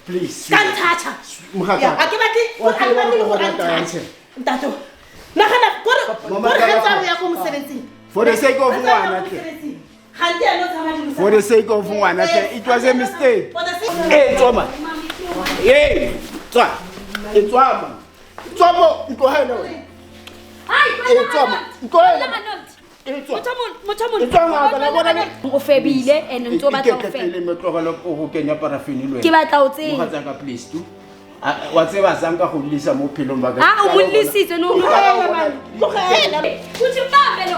please. Can't touch her. Mokgaka. Ha ke batle o antle go ranta. Ntato. Nagana gore ga ya go mosebetsing. For the sake of ngwana tle. Ganti a no tsama di. For the sake of ngwana tle. It was a mistake. Hey, Tsoma. Hey, Tswa. Tswa. Tswa mo ntlogele wena. Hai, Tsoma. Ntlogele. o febile and ntse batla go fela le metlogelo go kenya parafini le wena. ke batla o tseng Mogatsaka please tu. Wa tseba zanka go lisa mo phelong ba ka. o mollisitse no Tlogela. Kuthi mbambe lo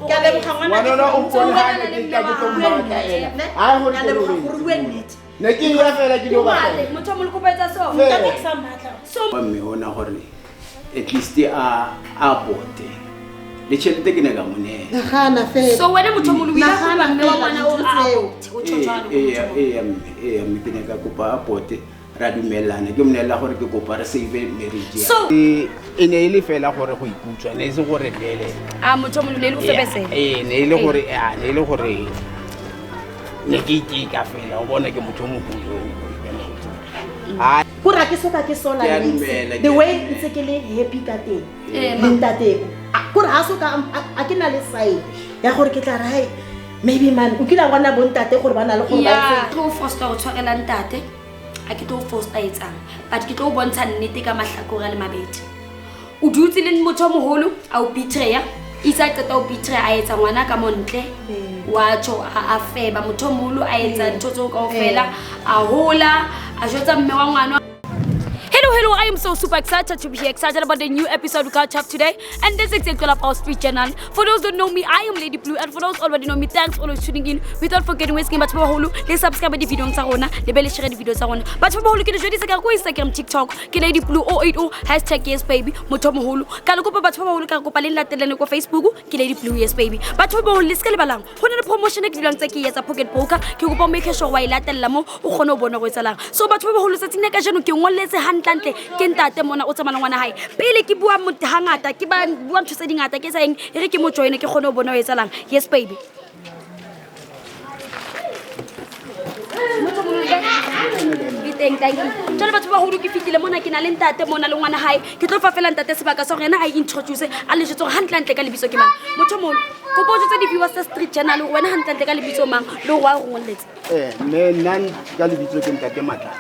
Ke a leboga ngwana. Ne ke ya fela ke lo ba. motho mo le kopetsa so Ntate ke sa matla. Ba mme hona gore at least a bote. Le tšhelete ke ne ka monela. Nagana fela. so wena motho mo le wila go ba mme wa ngwana o o mme ke ne ka kopa a bote ra dumelana ke monela gore ke kopa re save marriage. So- e ne ile fela gore go ikutswa ne se gore lele. motho mo le o febesela Ne ile gore ne ile gore ne ke ka fela o bona ke motho mo go. Kura ke soka ke sola Ke a niks. dumela, The ke- way ntse ke le happy ka teng. Le ntate. Kura ha soka a ke na le sign ya gore ke tla ra hai maybe man o kila bona bo ntate gore bana le gore ba ya tlo foster o tshwarela ntate a ke tlo foster etsang but ke tlo bontsha nnete ka mahlakore a le mabedi o dutse le motho o moholo a o betraya isa qeta o betraya a etsa ngwana ka montle wa tjo a feba motho o moholo a etsa ntho tseo kaofela a hola a jotsa mme wa ngwana. Hello, I am so super excited to be here, excited about the new episode we catch up today. And this is exactly all about Street Channel. For those who don't know me, I am Lady Blue. And for those already know me, thanks for always tuning in. Without forgetting, wasting much more holo. Let's subscribe to the video on Sarona. Let's share the video on. But for holo, can you share go Instagram, TikTok, can Lady Blue 080 hashtag yes baby. Motomo holo. Kaluko but for holo kaluko la teleno Facebook, can Lady Blue yes baby. But for holo, let's balang. When the promotion next bilang take yes a pocket poker, can make sure why la telamo o kono bona go salang. So but for holo sa tineka jeno ke ngole se hantlante ke ntate mona o tsamana ngwana hae pele ke bua mo hangata ke ba bua ntse dingata ke sa eng e re ke mo joine ke gone o bona o etsalang yes baby thank you tsala batho ba go ke fitile mona ke na le ntate mona le ngwana hae ke tlo fa fela ntate sebaka sa rena a introduce a le jetso hantlante ka lebiso ke mang motho mo go botsa di viewers sa Street Channel wena hantlante ka lebiso mang le wa go ngolletse Me nan ka lebitso ke ntate Matla.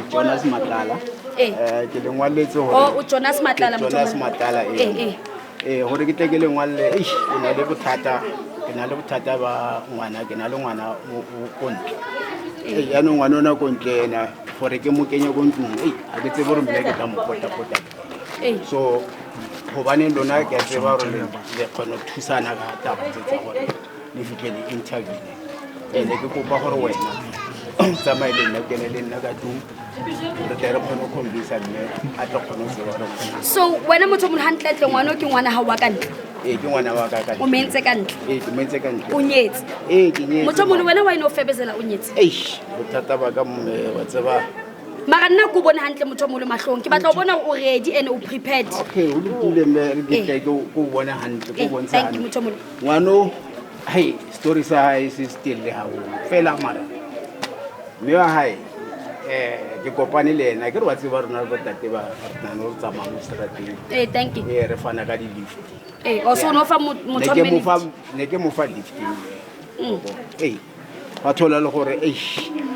Jonas Matlala. Ke le ngwaletse hore o Jonas Matlala motho Jonas Matlala hore ke tle ke le ngwalle ke na le bothata ba ngwana ke na le ngwana mo kontle ya no ngwana ona kontle na gore ke mo kenye go ntlong a ke tsebe gore mbele ka mo pota so go bane lona ke tseba gore le kgone thusana ka taba tsa gore le fitlhele interview ne ke kopa gore wena tsamaye le nna kene le nna ka tlong re tle re kgone go convince mme a tlo kgone go tseba gore so wena motho mo hantle ngwana ke ngwana ha wa ka ntle ke ngwana wa ka o mentse ka ntle ke mentse ka ntle o nyetse ke nyetse motho mo wena wa ino febezela o nyetse bothata ba ka mme wa tseba mara nna go bona hantle motho mo le mahlong ke batla o bona o ready and o prepared okay o lokile mme re ke go bona hantle go bontsha thank you motho mo ngwano hey story sa hae se still le hawo fela mara mme wa hae ke kopane le ena ke re wa tseba rona re tate ba rena no tsamaya mo strateng thank you re fana ka di lift o so no fa motho ne ke mo fa lift ba thola le gore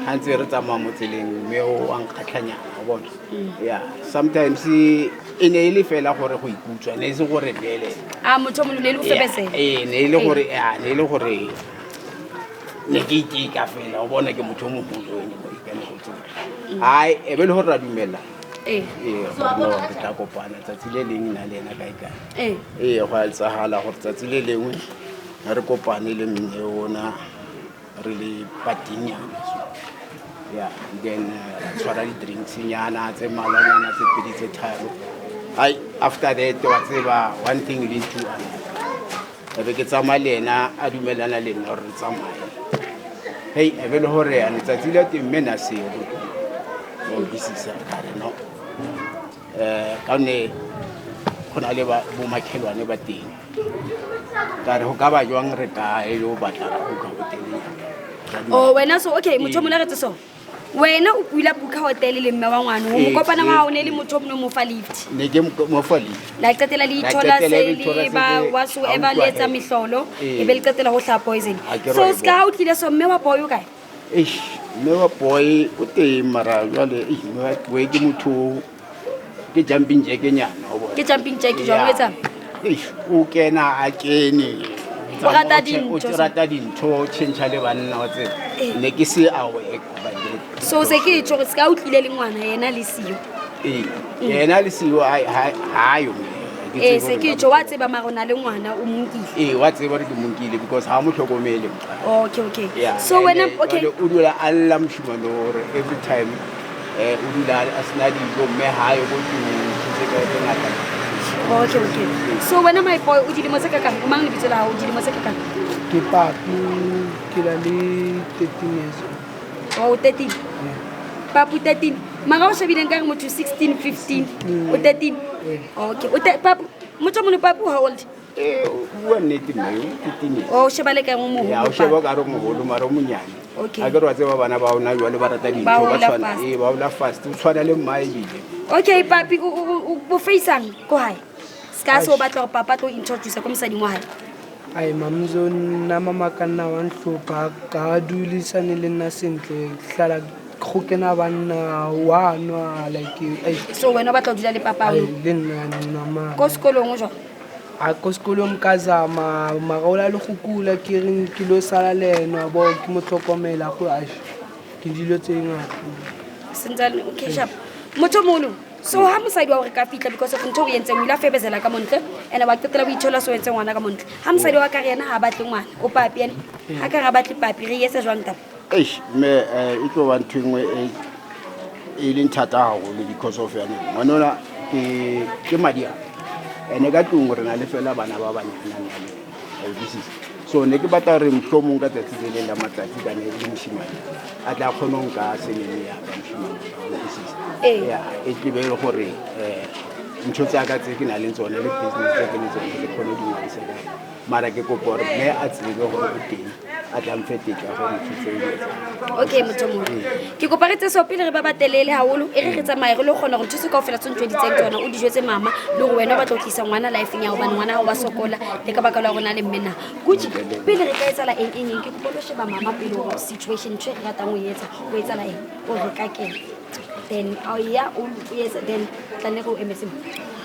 ha ntse re tsamaya mo tseleng mme o ang khatlhanya o bona sometimes e ne ile fela gore go ikutswa ne se gore lele motho mo le o febesela ne ile gore ne ke ka fela o bona ke motho mo bolo ai e be le hore ra dumela re tla kopana tsatsi le leng na le ena kae go a tsagala gore tsatsi le lengwe re kopane le mme ona re le patinyana then tshwara di drinks nyana tse malanyana tse pedi tse tharo ai after that wa tseba one thing lead to another e be ke tsamaya le ena a dumelana le nna re tsamaye e be le hore a letsatsi le teng mme na seo o bisisa ka re no ka ne go na le bomakhelwane ba teng ka re go ka ba jwang re ka e lo batla buka hotele oh wena so okay motho mo le so wena o buila buka hotel le mme wa ngwana o mo kopana wa o ne le motho mo mo fa lift ne ke mo fa lift la qetela le ithola se le ba wa so eba le etsa mihlolo e be le qetela go hla poison so ska o tlile so mme wa boy o kae mme wa boy o teng mara jwale we ke motho ke jumping jack nyana ke jumping jack jwa o etsa o kena a kene o rata dintho tšhentšha le banna wa tse ne ke se awe so se ke tšho re se ka o tlile le ngwana yena le sio yena le sio hayo se ke tšho wa tseba marona le ngwana o monkile wa tseba re ke monkile because ha mo tlhokomele okay so wena okay o dula a lla moshimane gore every time o dula a sena dijo mme hayo go ke ka re ngata okay so wena my boy o dilemo tse kakang o mang le bitse la o dilemo tse kakang ke papi ke la le 13 years oh 13 papu 13 mara o shebileng ka re motho 16 15 o 13 okay o papu motho mo papu how old bua nnete mme 15 o shebale ka mo mo ya o sheba ka re mo holo mara o monyane okay a ke re wa tseba bana ba ona jwa le ba rata dintho ba tshwana ba ola fast o tshwana le mmae bile okay papi o bo faceang ko hae ska so batla go papa tlo introduce ko mosadi mo hae ai mamzo na mama kana wa ntlhopa ka dulisane le nna sentle hlala go kena banna wa nwa like so wena batla dula le papa le nna mama ko sekolong jo a ko sekolong mkazama magaola le go kula ke reng ke lo sala leno bo ke motlhokomela go a ke dilo tse ngata sentsane okay sharp motho molo so ha mosadi wa re ka fitla because of ntho o yentseng o ila febezela ka montle ene wa qetela o ithola so yentseng ngwana ka montle ha mosadi wa ka re yena ha batle ngwana o papi ene ha ka ga batle papi re yetse jwang taba me e tlo ba nthwengwe e leng thata haholo because of yana ngwanona ke madia ene ka tlong re na le fela bana ba banyana so ne ke batla re mhlomong ka tsatsi le la matsatsi ka ne le moshimane a tla khonong ka senene ya ka moshimane ya e tle be le gore ntho tsa ka tse ke na le tsone le business tse ke le tsone ke khone di ngwana sela mara ke go gore me a tsebe gore o teng a tla mfetetsa gore tsitse okay motho ke go paretse so pele re ba batelele haholo e re re tsamaye re le gona go thusa kaofela tsontwe di tseng tsona o di jwetse mama le go wena ba tlo tlisa ngwana life nya go bana ngwana o ba sokola le ka baka la gona le mmena gutsi pele re ka etsala eng ke go sheba mama pele go situation tshwe re ratang o etsa o etsala eng o re ka ke then o yes then tla go emetse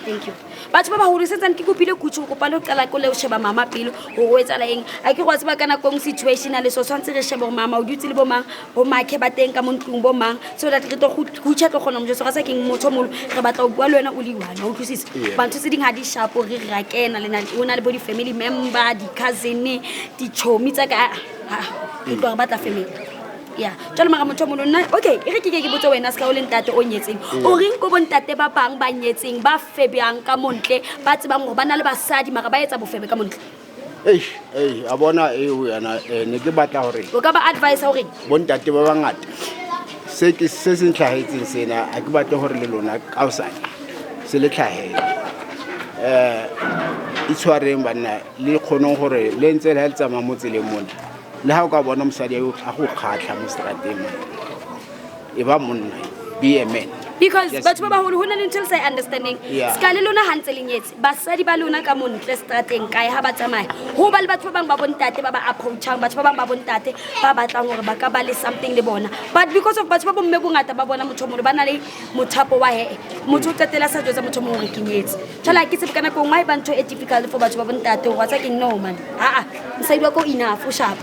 thank you batho ba ba holo setsang ke kopile kutsu go palo qala go le sheba mama pele go etsala eng a ke go tseba kana kong situation ale so tshwantse re sheba mama o dutse le bo mang bo makhe ba teng ka montlung bo mang so that re tlo go tšha tlo gona mo jetso ga sa keng motho molo re batla o bua le wena o le wana o tlosisa ba ntse ding ha di sharp re ra kena le o na le bo di family member di cousin di chomi tsa ka ke tlo re batla family ya jalo mara motho mo nna okay e re ke botse wena ska o le ntate o nyetseng o reng go bontate ba bang ba nyetseng ba febeang ka montle ba tsebang go bana le basadi mara ba etsa bofebe ka montle a bona o yana ne ke batla hore o ka ba advice hore bontate ba bangata se ntlhahetseng sena a ke batla hore le lona ka osane se le tlhahela itshwareng banna le khonong hore le ntse le tsamaya mo tseleng mona le ha o ka bona mosadi a go khatla mo strateng e ba monna be a man because batho ba baholo hona le ntse sa understanding ska le lona hantse lenyetse basadi ba lona ka montle strateng kae ha ba tsamaya ho ba le batho ba bang ba bontate ba ba approachang batho ba bang ba bontate ba batlang hore ba ka ba le something le bona but because of batho ba bomme bongata ba bona motho mo ba na le mothapo wa he motho tsetela sa jotsa motho mo re kenyetse thala ke tsebe kana ko ngwa ba ntho e difficult for batho ba bontate wa tsa ke no man mosadi wa ko enough o sharp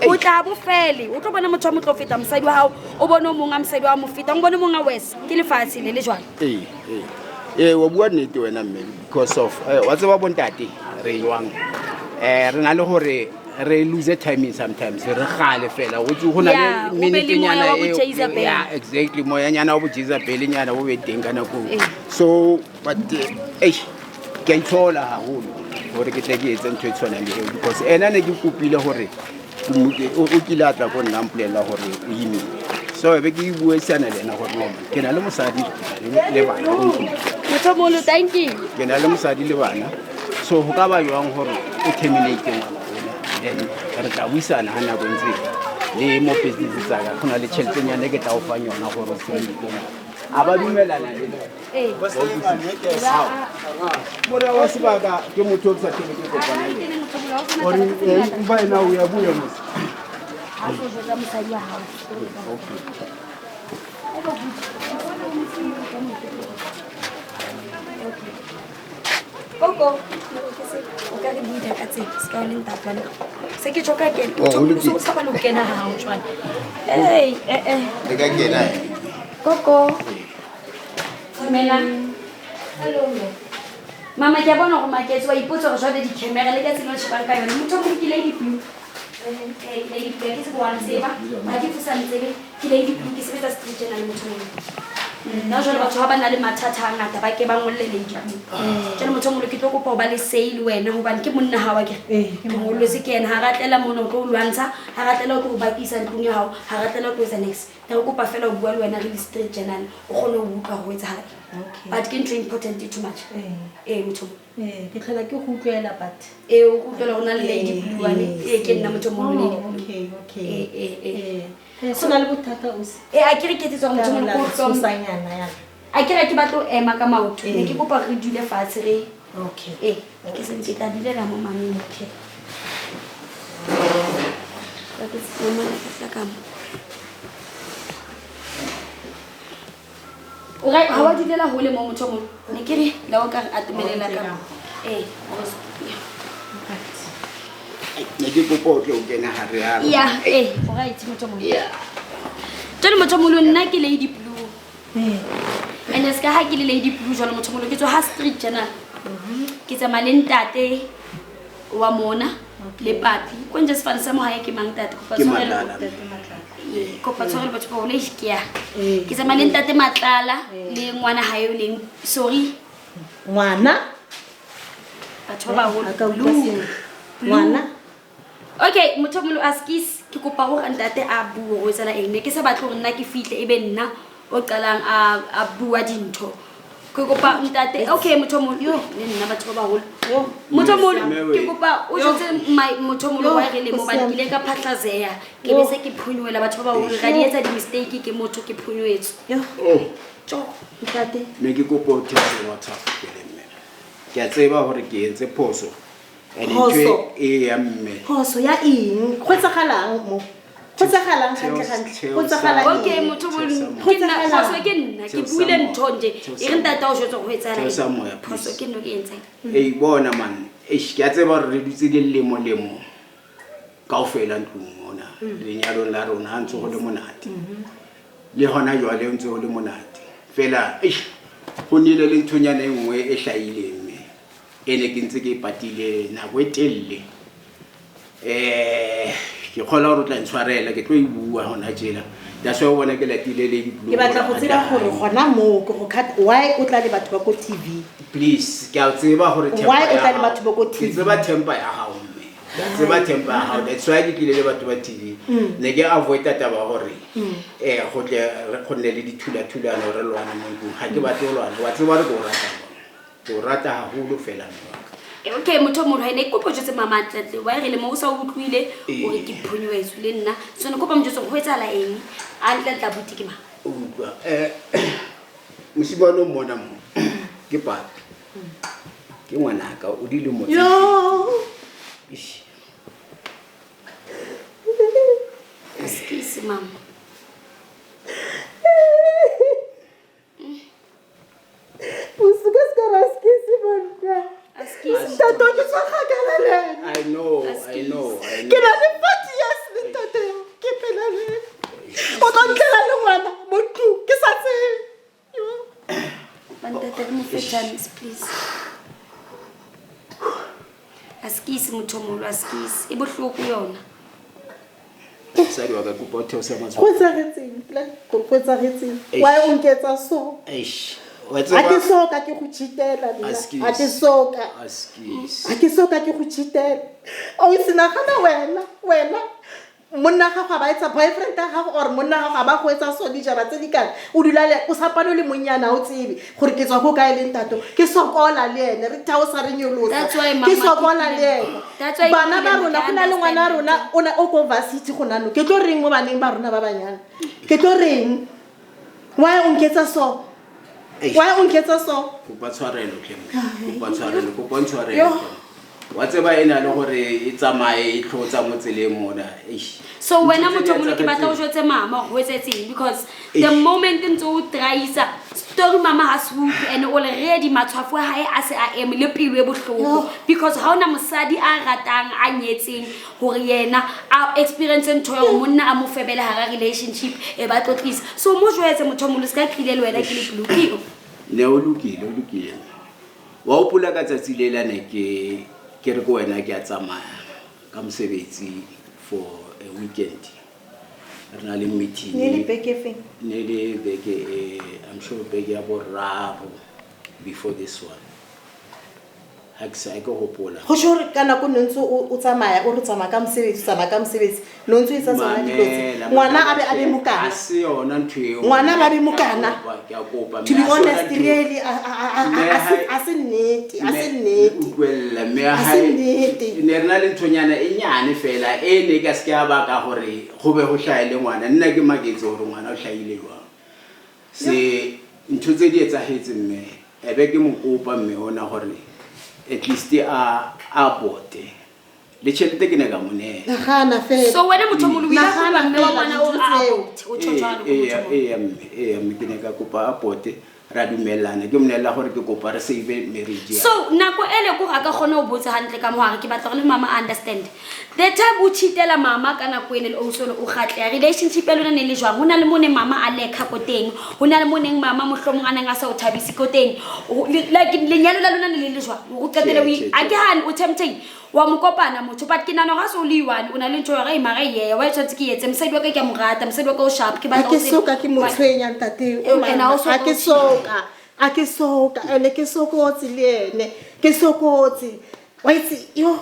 o tla bo fele o tlo bona motho mo tlo feta mosadi wa hao o bona monga mosadi wa mo feta o bona monga wes ke lefatshe le jwana wa bua nnete wena mme because of wa tseba bontate re jwang re na le gore re lose time sometimes re gale fela o tse go na le minute nyana exactly moya nyana o bojiza pele nyana o be teng kana go so but ke ithola haholo gore ke tle ke etse ntho e tshwana le because ena ne ke kopile gore o kile a tla go nna mpolela gore o yimile so be ke bue tsana le na gore no ke na le mosadi le bana Motomolo, thank you. ke na le mosadi le bana so go ka ba jwang gore o terminate ngwana then re tla buisana ha nako ntse le mo business tsa ka khona le tšheltenyana ke tla o fa yona gore o se a ba dumelana le more wa sebaka ke motho o sa tebe ke kopana gore ba ena o ya buya mos Coco, o ka re buile ka tse se ka leng tapana se ke tsoka ke o sa ba lo kena ha o tswana le ka kena Coco Mela hello mama ke bona go maketse wa ipotsa go jwale di camera le ka tseno tshebang ka yona motho mo ke lady blue lady blue ke se go wana seba ba ke fusa ntsebe ke lady blue ke sebetsa street journal motho na jwale batho ba na le mathata a ngata ba ke ba ngolle lady blue jana motho mo le ke tlo kopa ba le sale wena hobane ke monna ha wa ke ke ngolwe se ke ena ha ratlela mona o tlo lwantsha ha ratlela go bakisa ntlong ya hao ha ratlela go etsa next ta go kopa fela o bua le wena re street journal o kgone go utlwa go etsa okay but ke ntho important too much motho ke tlhola ke go utlwela but o go tlola gona le lady blue ane ke nna motho mo lady okay so na le bothata o se a ke re ke tsetsa motho mo go tsosanyana yana a ke re ke batlo ema ka maoto ne ke kopa re dule fatshe re okay ke se ke tla dilela mo mameng okay ka ke se mo na ka ka o ga ha wa dilela hole mo motho mo ne ke re la o ka re atumelela ka ne ke kopa o tle o kena ha re ya o ga itse motho mo tone motho mo lo nna ke lady blue ene ska ha ke le lady blue jalo motho mo lo ke tswa ha street journal ke tsama le ntate wa mona le papi ko nje se fana sa mo ha ke mang tate ko patshwarelo batho ba ole iskiya ke tsama le ntate matlala le ngwana ha yo leng sorry ngwana batho ba ho ka blue ngwana okay motho mo lo askis ke kopa go ntate a bua go tsela eng ne ke sa batlo nna ke fihle ebe nna o qalang a bua dintho ke kopa ntate okay motho mo yo le nna batho ba holo motho mo ke kopa o jotse motho mo wa re le mo ba dile ka phatlazeya ke be se ke phunywela batho ba holo ga di etsa di mistake ke motho ke phunywetse tjo ntate me ke kopa o tshetse WhatsApp ke le mme ke a tseba hore ke entse phoso Phoso ya mme phoso ya eng go tsagalang mo go tsagalang gantle go tsagala okay motho mo ke nna phoso ke nna ke buile nthonje e re ntata o jotse go etsana phoso ke no ke entse bona man ke a tseba re dutse le lemo kaofela ntlong mona lenyalo la rona ha ntse go le monate le hona jwale ntse go le monate fela go nile le nthonyana e nngwe e hlaile mme ene ke ntse ke patile nako e telle ke khola go tla ntshwarela ke tlo e bua hona jela da so bona ke latile le ke batla go tseba gore gona mo go cut why o tla le batho ba ko TV please ke a tseba gore why o tla le batho ba ko TV ke tseba temper ya hao mme ke tseba temper ya hao that's why ke le batho ba TV ne ke avoid taba gore go tle go nne le dithula-thulano re lwana mo ntlong ga ke batle lwana wa tseba re go rata haholo fela okay motho mo ha ne kopo jotse mama tlatle wa re le mo o sa utlwile o re ke phonyweso le nna so ne kopa mo jotse go etsala eng a tlatla buti ke ma utlwa mosibano mona mo ke pa ke ngwana ka o di le mo excuse mama I know. Ke na le 40 years le ntate ke pela le o tla ntlela le ngwana mo tlu ke sa tse Bantate mo fetane please askisi motho mo askisi e bohloko yona Sadi wa ka kopa theo sa matso go tsagetseng why o nketsa so a ke soka ke go cheatela a ke soka ke go cheatela o se nagana wena monna ga go ba etsa boyfriend ga go or monna ga ba go etsa so di jara tse di kana o dula le o sapano le monyana o tsebe gore ke tswa go ka ile ntato ke sokola le ene re thao sa re nyolosa ke sokola le ene bana ba rona go na le ngwana rona ona o ko varsity go nano ke tlo reng mo baneng ba rona ba banyana ke tlo reng why o nketsa so go ba tshwarelo go bontshwarelo wa tseba ena le gore e tsamaye e tlotsa mo tseleng mona so wena motho mo ke batla go jwetse mama go etsetseng because the moment ntse traisa story mama has swoop and already matshwafo a hae a se a eme le pelo e bohloko because ha ona mosadi a ratang a nyetseng gore yena a experience ntho ya monna a mo febela ha relationship e ba tlotlisa so mo jwetse motho mo le ska khile le wena ke le blue ne o lokile wa o pula ka tsatsi le lana ke re go wena ke a tsamaya ka mosebetsi for a weekend re na le meeting ne beke I'm sure beke ya boraro before this one haksa e go gopola go shore kana go ntse o tsamaya o re tsamaya ka mosebetsi no ntse itsa tsona dikotsi ngwana a be mokana a se yona ntwe ngwana ba be mokana to be honest really a se nnete utlwella me ha ne rena le nthonyana e nyane fela e ne ka se ka ba ka gore go be go hlaile ngwana nna ke maketse gore ngwana o hlaile jwa se ntho tse di etsahetse mme ebe ke mokopa mme ona gore at least a bote le chelete ke ne ka mone nagana fela so wena motho mo luila go ba mme wa ngwana o o tshotshwana me ke ne ka kopa a bote ra dumelana ke monela gore ke kopa re save marriage so nako ele go ga ka gone o botse hantle ka moare ke batla go le mama understand the time o cheatela mama kana go ene o solo o gatle relationship elona ne le jwang hona le mone mama a le khakoteng hona le moneng mama mohlomongana nga sa o thabisi koteng like lenyalo la lona ne le jwang o qetele a ke han o tempting wa mokopana motho but ke nana ga so le one o na le ntho ya ga imara ye wa tshwatse ke etse mosadi wa ka ke morata mosadi wa ka o sharp ke batla go se soka ke motshwenya ntate a ke soka ene ke sokotse le ene ke sokotse wa itse yo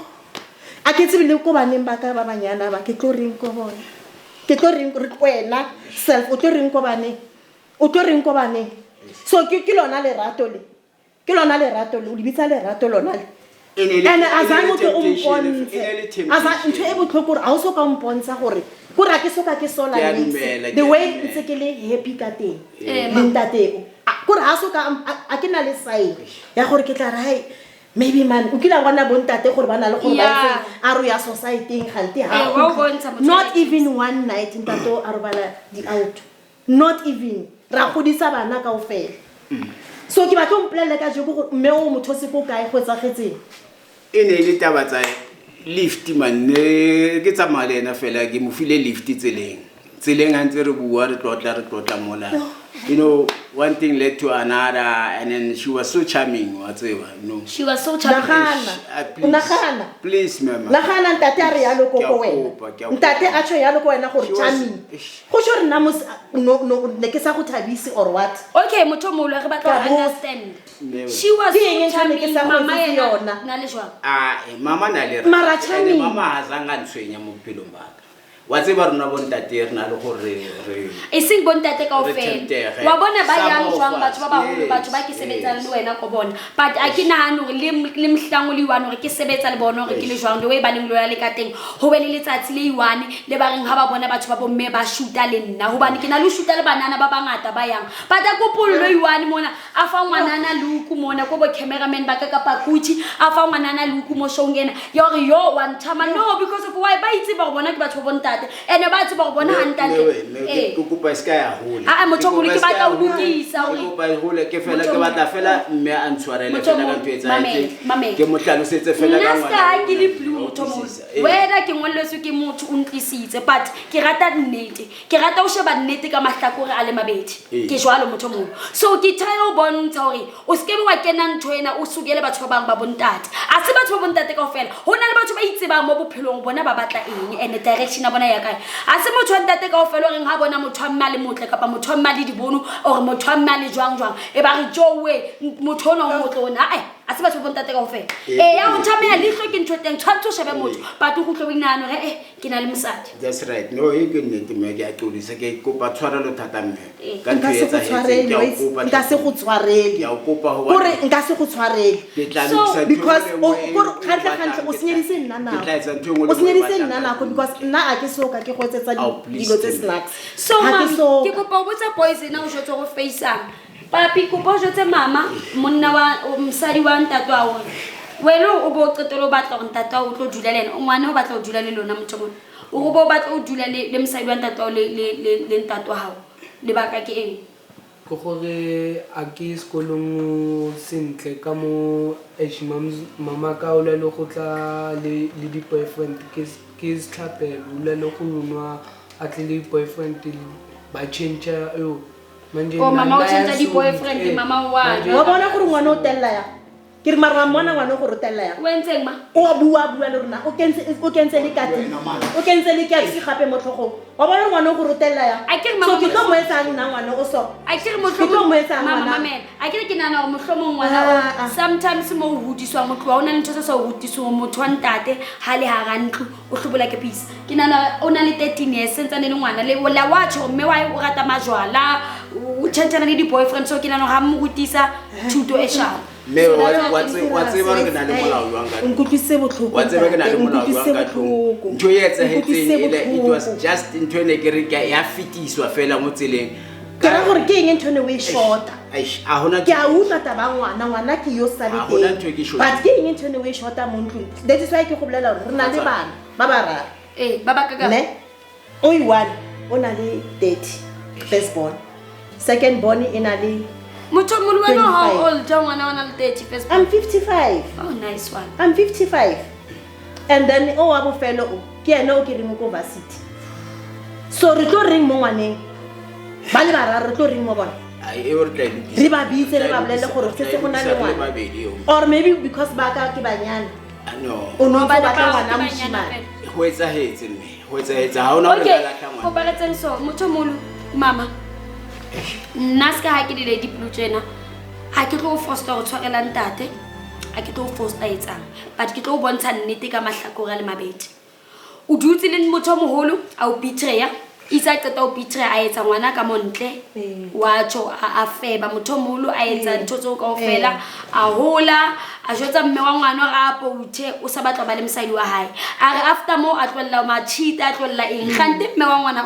a ke tsebile ko baneng ba ka ba banyana ba ke tlo reng ko bona ke tlo reng gore wena self o tlo reng ko baneng so ke lona le rato le o libitsa le rato lona le ene azange o mpontshe ntho e botlhoko gore a o soka mpontsha gore gore a ke soka ke sola the way ntse ke le happy ka teng le ntateo gore a soka a ke na le sign ya gore ke tla re maybe man o kila bona bontate gore bana le gore ba a ro ya society gante ha not even one night ntato a ro bala di out not even ra godisa bana ka ofela so ke batla mpolelle ka jeko gore mme o motho se ko kae go tsagetseng ene le tabatsa lift man ke tsamaya lena fela ke mo file lift tseleng antse re bua re tlotla mola you know one thing led to another and then she was so charming whatever she was so charming please mama nagana ntate a re ya loko go wena ntate a tsho ya loko wena gore charming go sho re na no ne ke sa go thabisi or what okay motho mo le re batla go understand she was so charming mama yena na le jwa mama na le mara charming mama azanga ntshwenya mo pelong baka wa tseba rona bontate re na le gore re e sing bontate ka ofela wa bona ba yang jwang batho ba baholo batho ba ke sebetsang le wena go bona but a ke nahana gore le mhlango le iwane gore ke sebetsa le bona gore ke le jwang le we ba leng loya le ka teng ho be le letsatsi le iwane le ba reng ha ba bona batho ba bomme ba shoota le nna hobane ke na le shoota le banana ba bangata ba yang but a kopollo iwane mona a fa ngwanana luku mona ko bo cameraman ba ka pakuthi a fa ngwanana luku mo shongena yo one time no because of why ba itse ba bona ke batho ba bontate ene ba tse ba bona hantate ke kopa ska ya hola motho mo ke batla o lokisa ke kopa hola ke fela ke batla fela mme a ntshwarele fela ka ntwe tsa ke mo hlalosetse fela ka ngwana ska ke le blue motho mo wena ke ngolletswe ke motho o ntlisitse but ke rata nnete ke rata o sheba nnete ka mahlakore a le mabedi ke jwalo motho mo so ke try o bontsha hore o skebe wa kena ntho ena o sukele batho ba bang ba bontate a se batho ba bontate kaofela hona le batho ba itsebang mo bophelong bona ba batla eng and direction a bona ya kae a se motho wa ntate kaofela reng ha bona motho wa mmale motle kapa motho wa mmale dibono or motho wa mmale jwang e ba re jowe motho ona o motlona a se batho bontate kaofela ya o thamela leihlo ke ntho teng tshwanetse o shebe motho but o kgutlo o inahano re ke na le mosadi. That's right. No, e ke nnete mme ke a tlodisa ke kopa tshwarelo thata mme ka nka se go tshwarele nka se go tshwarele ya o kopa ho gore nka se go tshwarele because kantle o senyedise nna nako o senyedise nna nako because nna a ke soka ke go etsetsa dilo tse snacks so mama ke kopa o botsa poison a o jotse go faceang papi kopa o jotse mama monna wa msadi wa ntate wa ona wena o bo qetelo batla go ntate o tlo dula le ena ngwana o batla go dula le lona motho mona o bo batla o dula le msadi wa ntate wa le ntate wa hao le baka ke eng ke gore a ke sekolong sentle ka mo mama ka o le go tla le di boyfriend ke setlhapelo o le go nwa a tle le boyfriend ba change yo manje mama o change di boyfriend mama wa bona gore ngwana o tella ya ke re mara mona ngwana go rotella ya o entseng ma o bua le rona o kentse le kati gape mo tlhogong wa bona ngwana go rotella ya so ke tlo mo etsang nna ngwana o so a ke re mo etsang mama a ke re ke nana o mohlomong ngwana sometimes mo o hudiswa motho wa ona le ntse se o hudiswa motho wa ntate ha le ha ga ntlo o hlobola ke peace ke nana o na le 13 years sentsane le ngwana le la watcho mme wa o rata majwala o tshentana le di boyfriend so ke nana ga mo rutisa thuto e sharp me wa tseba re na le molao jwang ka nkutise botlhoko wa tseba ke na le molao jwang ka ntho e etsahetseng it was just ntho ne ke re ya fitiswa fela mo tseleng ke ra gore ke eng ntho ne we shota a hona ke a utlwa taba ngwana ke yo sale teng but ke eng ntho ne we shota mo ntlong that is why ke go bolela gore re na le bana ba ba rara ba ba ka ne o i one o na le 30 first born second born ina le Mucho mulwano how old jangwana wana 30 first I'm 55 oh nice one I'm 55 and then o abo felo ke ena o ke ring ko varsity so re tlo ring mo ngwaneng ba le ba re tlo ring mo bona ai e re tla re ba bitse re ba bolele gore se se gona le ngwana or maybe because ba ka ke banyana no o no ba ka bana moshimane ho etsahetse mme ho etsahetse ha ona re la tlangwana go baletseng so mucho mulu mama naska ha ke dile di blue tsena ha ke tlo foster go tshwarela ntate ha ke tlo foster etsang but ke tlo bontsha nnete ka mahlakore le mabedi o dutse le motho moholo a o pitreya isa qeta o pitreya a etsa ngwana ka montle watsho a feba motho moholo a etsa ntho tso kaofela a hola a jotsa mme wa ngwana ga apo uthe o sa batla ba le mosadi wa hae a re after mo a tlolla ma cheat a tlolla eng gante mme wa ngwana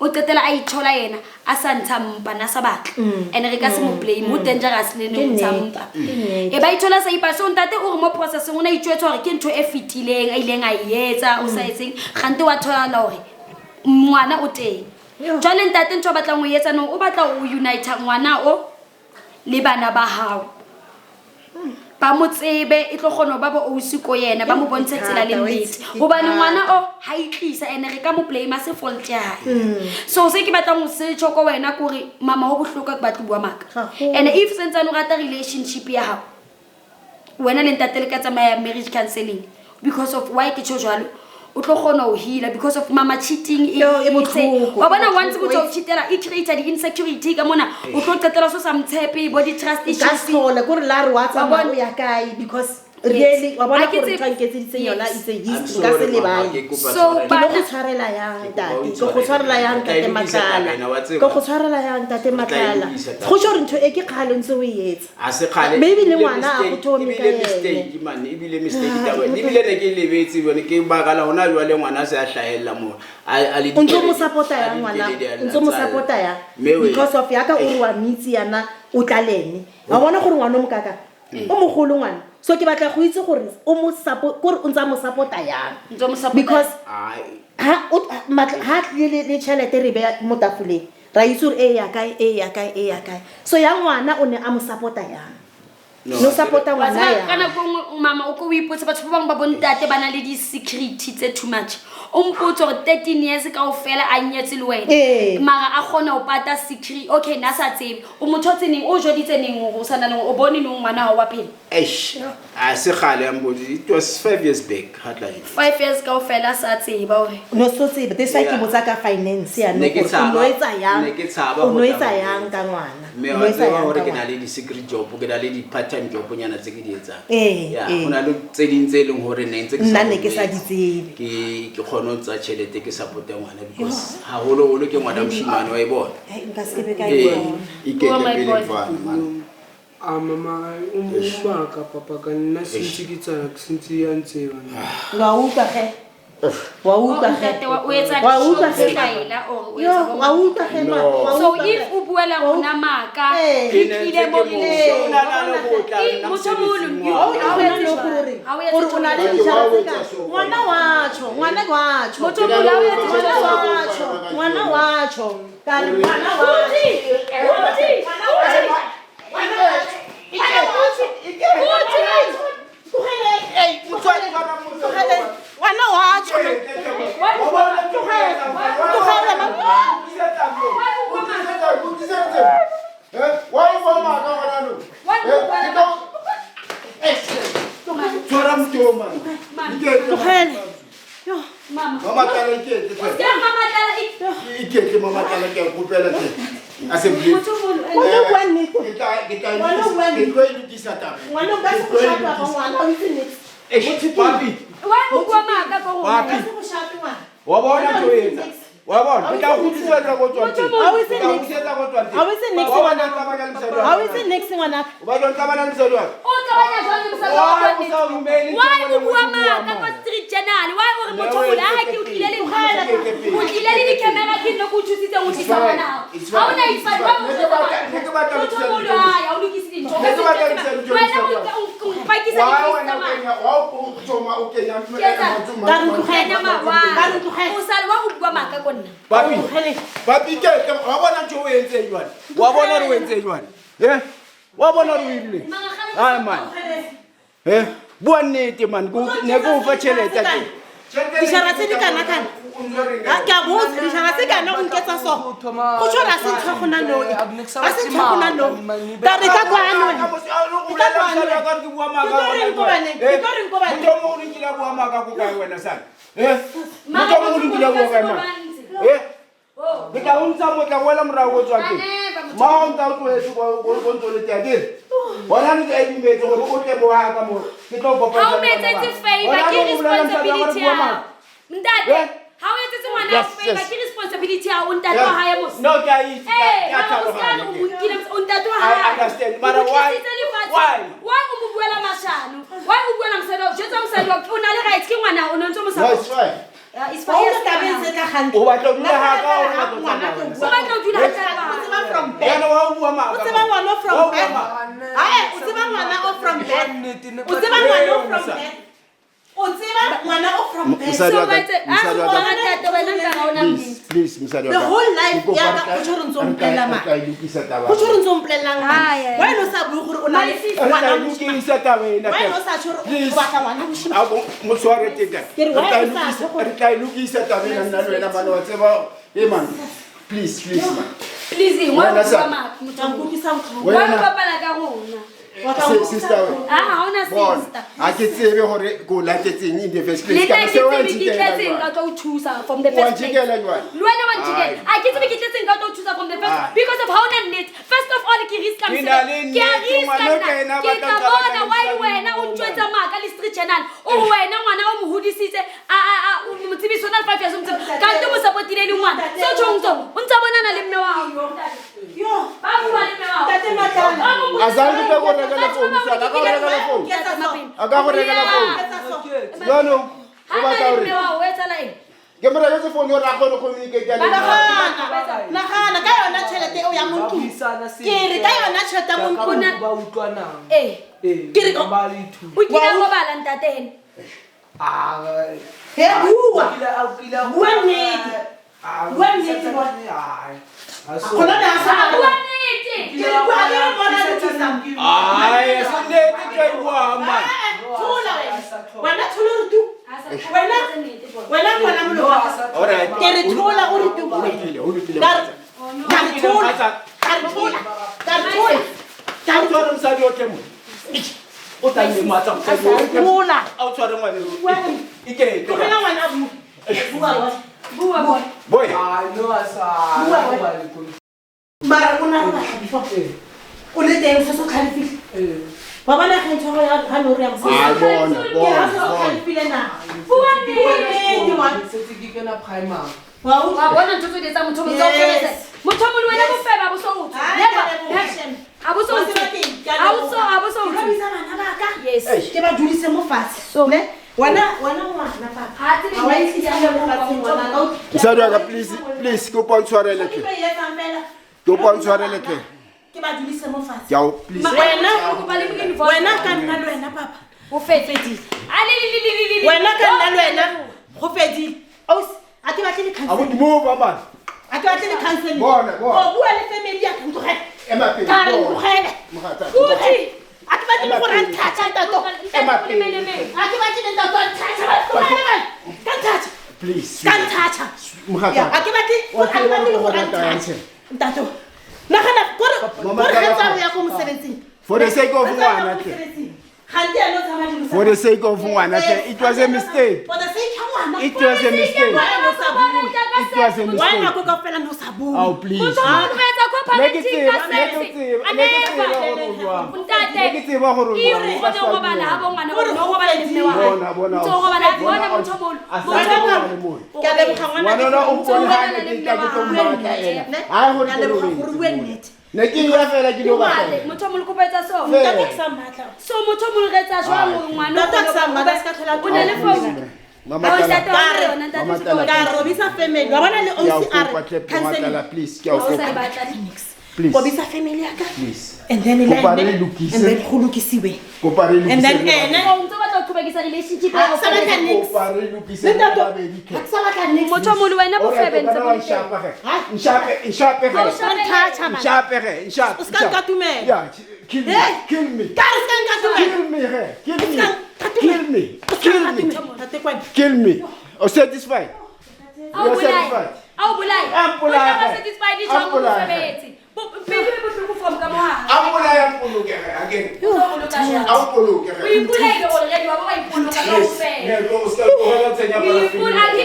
o tetela a ithola yena a sa ntsha mpa na sa batla ene re ka se mo blame mo dangerous le no ntsha mpa e ba ithola sa ipa so ntate o re mo process ngona itjwetsa hore ke ntho e fitileng a ileng a yetsa o sa etseng gante wa thola la hore ngwana o teng jwale ntate ntho batla ngo yetsa no o batla o unite ngwana o le bana ba hao ba mo tsebe e tlo gona ba bo o siko yena ba mo bontshe tsela le nnete gobane ngwana o ha itlisa ene re ka mo blame se fault ya so se ke batla mo se tshoko wena kore mama o bohloka ke batla bua maka ene if sentse no rata relationship ya hao wena le ntate le ka tsamaya marriage counseling because of why ke tsho jwalo o tlo gona o heal because of mama cheating wa bona once go tlo cheatela it created insecurity ka mona o tlo qetela so sa mtshepe body trust issues ka sola gore la re wa tsamaya o ya kae because really wa bona gore tsanketse ditse yona itse history ka se le bane so ba go tshwarela yang tate go tshwarela yang tate matlala go tshwarela yang tate matlala go tshwara ntho e ke khale ntse o yetsa a se khale maybe le ngwana a go thomi ka mistake man e bile mistake ta wena e bile ne ke lebetse bone ke bakala hona jwa le ngwana se a hlahella mo a le ntse mo supporta ya ngwana ntse mo supporta ya because of yaka o wa mitsi yana o tlalene wa bona gore ngwana o mokaka o mogolo ngwana so ke batla go itse gore o mo support gore o ntse mo supporta yang because ha le chelete re be mo tafoleng ra itse gore e ya kae so ya ngwana o ne a mo supporta yang no supporta ngwana ya kana go mama o ko o ipotsa batho ba bang ba bontate bana le di security tse too much o mpotse gore 13 years kaofela a nyetse le wena mara a kgona ho pata secret okay na sa tsebe o motho tseneng o joditse neng go sana le o bone neng ngwana wa phela a se khale ambodi it was 5 years back hotline 5 years kaofela sa tseba hore no so tsebe this why ke botsa ka finance ya no no etsa yang ka ngwana me wa tseba hore ke na le di secret job ke na le di part time job nyana tse ke di etsa ya hona le tse ding tse leng hore ne ntse ke sa di tsebe ke khono tsa chelete ke support ngwana because ha holo ke ngwana mshimane wa ibona nka se be ka ibona ikeke man mama umshaka papa ka nna sintsi ke tsaka sintsi ya ntseba nga uka ge wa uka ge so if u buela ngona maka ikile mo Buonete man ne go fa chelete dishara tse di kana kana ka bo dishara tse kana o nketsa so go tshwara se tlhogona no a se tlhogona no ta re ka kwano ka kwano ka ke bua maka ke reng ko bane mo mo ri kila bua maka go ka wena sana mo ri kila bua ka ma ke ka unsa mo ka wela mra go tswa ke ma on ta go e go ntole tya ke bona ni ka di metso go tle bo ha ka mo ke tlo go how many favor ki responsibility ya ndade how is it one of favor ki responsibility ya undade wa haya mo no ka yi ka ta lo ha undade wa haya I understand but why umubuela mashano why ubuela mselo jetsa mselo una le right ki ngwana o ntse mo sa it's fine ta benze ka gantle o batla dula ha ka o batla dula ha ka from bed ya no wa bua maka o tseba ngwana from bed o tseba ngwana o from bed o tseba ngwana from bed o tseba ngwana o from bed please Msadi the whole life ya ka o tshoro ntsomplela ma o tshoro ntsomplelang ma why no sa bua gore o na le ngwana mo ke isa tabena why no sa tshoro o batla ngwana mo shima mo sware teka re tla ilukisa tabena nna le wena bana wa tseba man please man please ngwana bua maka motangukisa wena papala ka rona sister ona sister a ke tsebe gore go latetseng in the first place ka se wa ntshitseng ka tlo thusa from the first place lwana wa ntshike a ke tsebe ke tletseng ka tlo thusa from the first because of how net first of all ke risk am ke ka bona why wena o ntshwetsa maka le street channel o wena ngwana o mohudisitse mo tsibiso na 5 years ka ntse mo supportile le ngwana so tshongtso o ntse bonana le mme wa yo ba bua le mme wa tate matana azange ke go regela phone sala ka regela phone aga go regela phone no o ba ka re o etsa la eng ke mo regela phone yo ra go communicate ya le nagana ka yona tšhelete o ya mo ke re ka yona tšhelete mo nkuna ba utlwana ke re o kile go bala ntatene he bua bua nnete bua nnete khona na sa bua nnete ke bua ke bona le tsisa ai sinete ke bua ma wena tsholo re tu wena ngwana moloko Alright. ke re thola o re tumo O lokile. ka re thola Tshware mosadi o tle mo. O tla nne matsa mosadi o tle. thola A o tshware ngwane o. Ike. tlogela ngwana bua Boy. mara o na before o le teng se so tlhalefile ba bona ga ntho ya ga no re ya Ai bona. tlhalefile na Bua setse ke kena primary wa wa bona ntho tse di etsa motho mo tsofetse motho mo wena mo feba bo so utse never abuso yes ke ba dulise mo fatshe so ne wana papa ha tse wa itse ya mo fatshe ngwana ka Mosadi wa ka please ke o ntshwarele ke. Ke o ntshwarele ke. ke ba dulise mo fatshe Ke a o please. wena ka nna le wena papa o fetsedile ali wena ka nna le wena go fedile ausi a ke batle le A cancel bo mo baba. a ke batle le cancel Bona. o bua le family ya ka ntogele Ema pele. ka re ntogele Mogata. uthi a ke batle le go ranthatsa tato Ema pele. a ke batle le tato nthatsa ka nthatsa Please. ka nthatsa Mogata. a ke batle le go ranthatsa tato nagana gore ga tsa ya go mosebetsing For the sake of ngwana tle. ganti ya no tsama dilo For the sake of ngwana tle. It was a mistake. for the sake of ngwana It was a mistake. why no sa bua It was a why mistake. na go ka fela no sa bua Oh please. Ne ke ya fela ke lo ba. motho mo lekopetsa so so motho mo le retsa jwang gore ngwana o na le phone Mama ha o tala. tata wa yona ntate Mama se tala. ka robisa family wa bona le Ke a o OCR kopa tle cancel Mama please. Ke a o o sa kopa. batla Please. robisa family ya ka Please. and then Kopa re lokise. and then go lokisiwe Kopa re and then lokise. ene o ntse batla go qhubekisa relationship ya Ha, sa batla nix. Kopa re lokise. le tato babedi tle. ha ke sa batla nix motho mo le wena bo febe ntse bo le teng. Nshapege. nthatha man Nshapege. o ska nkatumela Yeah, kill me. Hey. Kill me. ka re ska nkatumela Kill me. Kill me. Kill me. Kill me. tate kwani Kill me. Oh, satisfied. Au You're bolai. satisfied. Au bolai. Am bolai. O tla ba satisfied di Am tshwango mo bolai. sebetse. Pele be bohloko from ka moha. Ambolaya mpoloke again. Ampoloke. O ipolaile already wa ba ba ipoloka ka ho fela. O ska tlohela tsenya O ipola a ke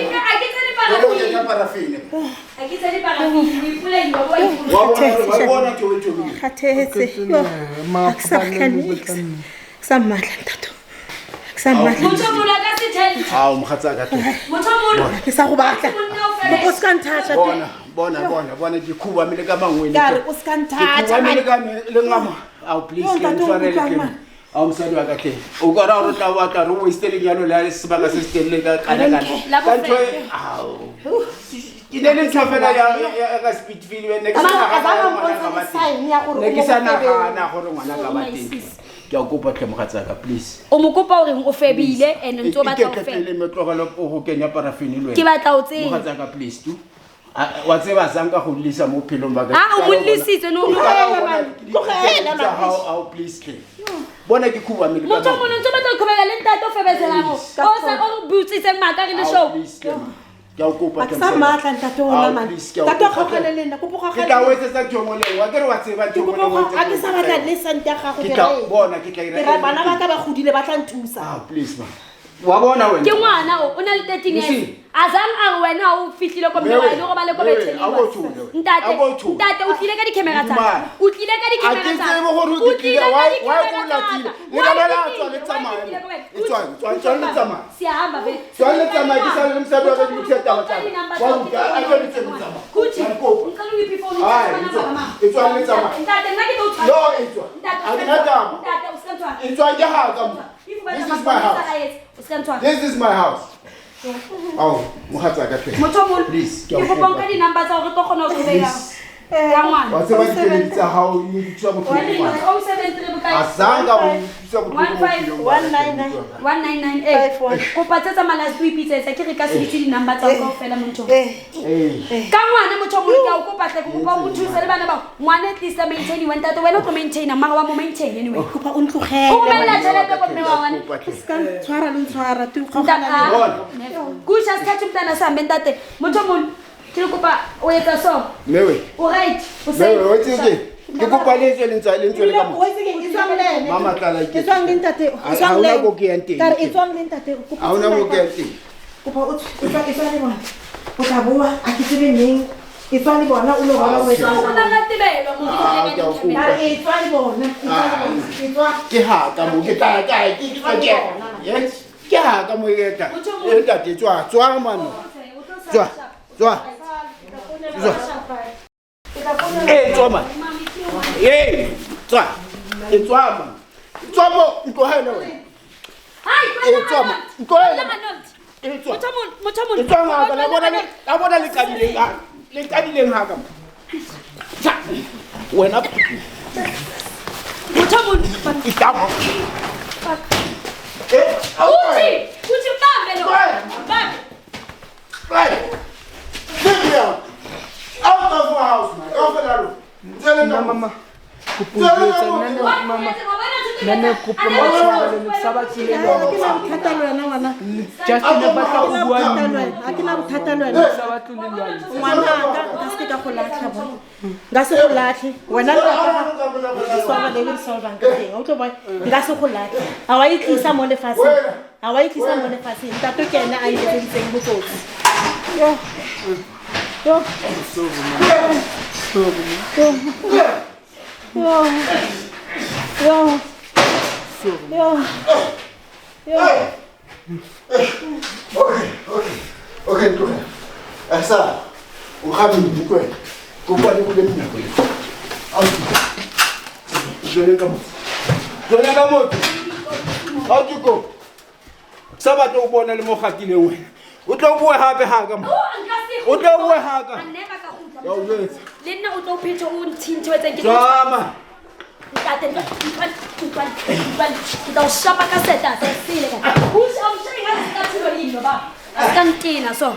tsene parafini. parafini. A ke tsene parafini. O ipolaile wa ba ba ipoloka. Wa bona ke o tshobile. khathetse kusammadla ntato kusammadla Motho mo la ka se tell. Hawu mkhatsaka ke. Motho mo. ke sa go batla o ska nthatha Bona ke khuba mele ka mangwe. ka re o ska nthatha mele man ka le ngama. Aw please Yo, ke ntate, o ntshwarele utlwang, ke. man. Aw msadi wa ka tle. O ka ra o tla wa tla re o istele nyalo le a sebaka se stelle ka kana. La Ka ntho bofelo. aw. Ke ne le tshafela ya ka speed feel we ne ke sa nagana gore ngwana ka ba teng. Ke a kopa tle mogatsaka please. O mo kopa hore o febile and ntse o batla go fela. le metlogelo go kenya parafini le wena. Ke batla o tseng. Mogatsaka please tu. Wa tseba sang ka go lisa mo phelong ba ka. Ah, o mo llisitse no. How please tle. Bona ke khuba me le Motho mo ntse o batla go khobela le ntate o febetsela mo. O sa o butsitse maka re le show. Ke a kopa ke sa matla ntato ona man tato gogele le nna kopo ke tla gogele wetsetsa thomole wa ke re wa tseba thomole a ke sa batla le sente ya gago ke tla bona ke tla ke ra bana ba ka ba godile ba tla nthusa please ma wa bona wena Ke ngwana o na le 13 years. Azang a re wena o fihlile ko mmewa ile go ba le ko betheleng. Ntate o tlile ka di-camera tsa. O tlile ka di-camera tsa. A ke tsebe gore o tlile wa go latile. Le ka la tswa le tsamaya. Tswa le tsamaya. Siyahamba be. Tswa le tsamaya ke sa le mosadi wa ka di muthetsa ba tsama. Wa uka a ke le tsamaya. Kuthi. Ngicela uyiphi phone yakho. Tswa le tsamaya. Ntate nna ke tlo tshwara. No, etswa. A ke na taba. Ntate o ska ntshwara. Etswa ke ha ka mo. This is my house. O ska ntshwara. This is my house. Oh, mohatsaka hle. Motho mo. Please, Ke go bonka di number tsa gore to kgona go tsebela. Ka ngwana. Wa tseba dikeledi tsa hao di tswa mo Wa phone. le 073 bukae? Azanga kopa tse tsa malasi o ipitsetsa ke re ka sebitse di-number tsa kao fela monto ka ngwana motho mole ke a o kopatle ko kopa o mo thuse le bana bao ngwana at least a maintainiwe ntate wena o tlo maintaina mara wa mo maintain anyway kopa o ntlogele o romella tšhelete ko mme wa ngwane tshwara le ntshwara kusha sikhathi umntana sihambe ntate motho mole ke le kopa o etsa so o right ke kopa le tswe le ka mo mama tlala ke tswang le ntate ha ona go ke ente ka re tswang le ntate ha ona go ke ente kopa o tswa le bona o tla boa a ke tsebe neng e tswa le bona o lo bona o etsa o na tebelo mo e tswa le bona e tswa ke ha ka mo ke tla ka ke yes ke ha ka mo eta e ntate tswa mano tswa tswa man tswa man tswa mo ntlogele wena tswa man ntlogele tswa ngaka la bona le kadileng ha ka wena itamo uthi bambe lo bambe out of my house, man. Out of that room. Tell him, mama. Nene kupa machwala sabati just in batla go bua a ke na bothata le wena sabati le lwana ngwana ka se ka go latlha bona nga se go latlhe wena le ka swa le le solva ka teng o tlo ba nga se go latlhe a wa itlisa mo lefatsheng tato ke ena a itseng botsotsi yo Okay, go ahead. Asa, ukhabi dikwe. Kupa ni kule mina kule. Jone ka mo. Autuko. Sabato o bona le mo gatile wena. O tlo bua hape ha ka mo. O tlo bua ha ka. Ya o letsa. Le nna o tlo phetho o ntshintshwetsa ke Drama. Kita shapa ka seta se sile ka. Who's I'm saying I got to leave ba. Askantina so.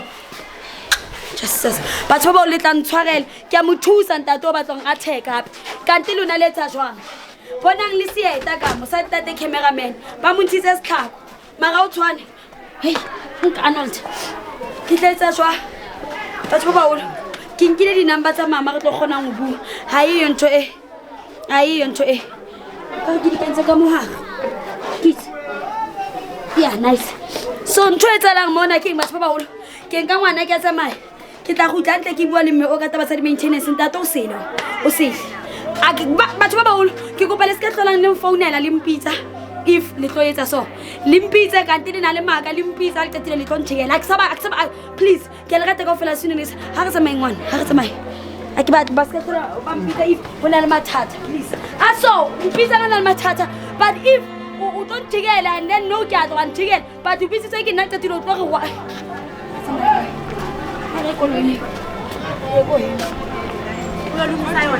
Jesus. Batho ba o letla ntshwarela ke a mo thusa ntate o batlong a check up. Kanti lona letsa jwang. Bonang le sieta ka mo sa tate cameraman. Ba mo ntshitse setlhako. Mara o tshwane. Hey, Arnold. Ke tletsa jwa. Batho ba o ke nkile di number tsa mama re tlo kgona go bua. Ha e ntho e. Ai ntho e. Ka ke dikentse ka mohara. Kids. Yeah, nice. So ntho e tsalang mona ke batho ba baholo. Ke nka ngwana ke tsamaya. Ke tla go tlantle ke bua le mme o ka taba sa di maintenance ntate o selo. O sele. A ke batho ba baholo ke kopa le se ka tlolang le mfounela le mpitsa. If le tlo etsa so. Le mpitsa kanti le na le maka le mpitsa le tetile le tlo ntshekela. Aksaba please. Ke le rata ka fela sene ha re tsamaya ngwana. Ha re tsamaya. Aki ba ska tla ba mpitsa if hona le mathata please. Aso mpitsa hona le mathata but if u don't tigela and then no ke a tloga ntigela but u bitse ke nna tetile o tlo re wa. Are ko lone. Go he. Uya lumisa yona.